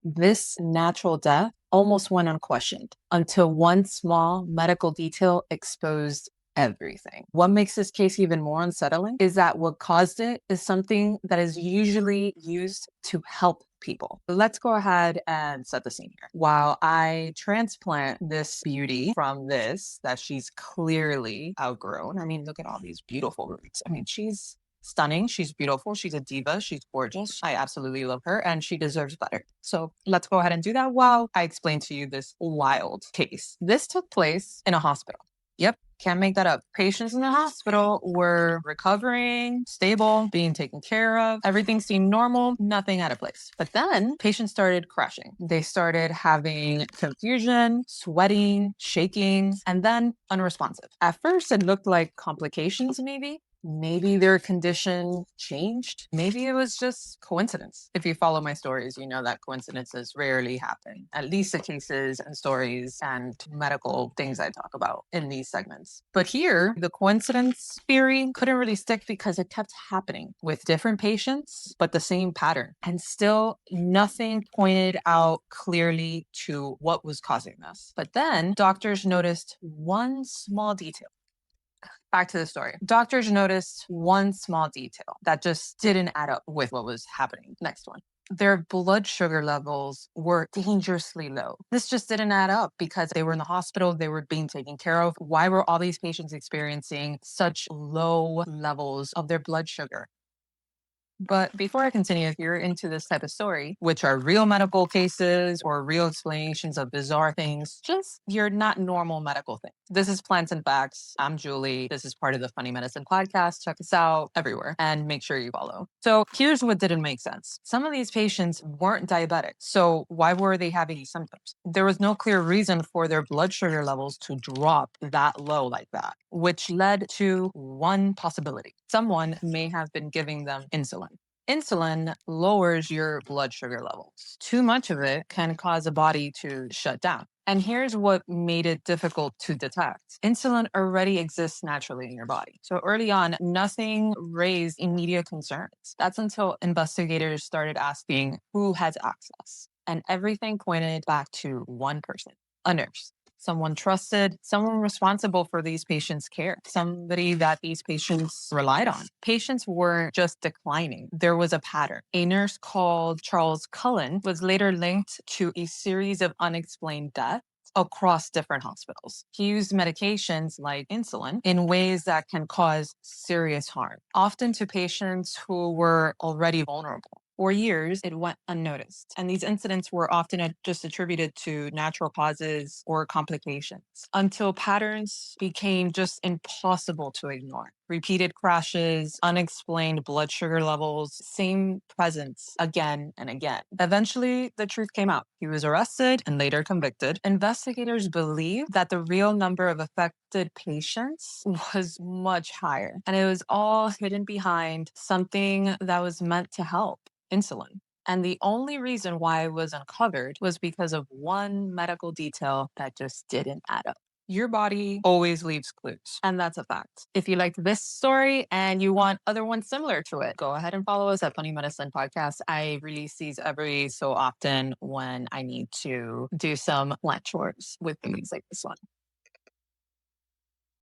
This natural death almost went unquestioned until one small medical detail exposed everything. What makes this case even more unsettling is that what caused it is something that is usually used to help people. Let's go ahead and set the scene here. While I transplant this beauty from this that she's clearly outgrown. I mean, look at all these beautiful roots. I mean, she's stunning. She's beautiful. She's a diva. She's gorgeous. I absolutely love her and she deserves better. So let's go ahead and do that while I explain to you this wild case. This took place in a hospital. Yep, can't make that up. Patients in the hospital were recovering, stable, being taken care of. Everything seemed normal, nothing out of place. But then patients started crashing. They started having confusion, sweating, shaking, and then unresponsive. At first, it looked like complications, maybe. Maybe their condition changed. Maybe it was just coincidence. If you follow my stories, you know that coincidences rarely happen, at least the cases and stories and medical things I talk about in these segments. But here, the coincidence theory couldn't really stick because it kept happening with different patients, but the same pattern. And still, nothing pointed out clearly to what was causing this. But then doctors noticed one small detail. Back to the story. Doctors noticed one small detail that just didn't add up with what was happening. Next one. Their blood sugar levels were dangerously low. This just didn't add up because they were in the hospital, they were being taken care of. Why were all these patients experiencing such low levels of their blood sugar? But before I continue, if you're into this type of story, which are real medical cases or real explanations of bizarre things, just you're not normal medical things. This is Plants and Facts. I'm Julie. This is part of the Funny Medicine podcast. Check us out everywhere and make sure you follow. So here's what didn't make sense. Some of these patients weren't diabetic. So why were they having these symptoms? There was no clear reason for their blood sugar levels to drop that low like that, which led to one possibility. Someone may have been giving them insulin. Insulin lowers your blood sugar levels. Too much of it can cause a body to shut down. And here's what made it difficult to detect. Insulin already exists naturally in your body. So early on, nothing raised immediate concerns. That's until investigators started asking who has access. And everything pointed back to one person, a nurse. Someone trusted, someone responsible for these patients' care, somebody that these patients relied on. Patients weren't just declining, there was a pattern. A nurse called Charles Cullen was later linked to a series of unexplained deaths across different hospitals. He used medications like insulin in ways that can cause serious harm, often to patients who were already vulnerable. For years, it went unnoticed, and these incidents were often just attributed to natural causes or complications until patterns became just impossible to ignore. Repeated crashes, unexplained blood sugar levels, same presence again and again. Eventually, the truth came out. He was arrested and later convicted. Investigators believe that the real number of affected patients was much higher, and it was all hidden behind something that was meant to help: insulin. And the only reason why it was uncovered was because of one medical detail that just didn't add up. Your body always leaves clues, and that's a fact. If you liked this story and you want other ones similar to it, go ahead and follow us at Funny Medicine Podcast. I release these every so often when I need to do some plant chores with things like this one.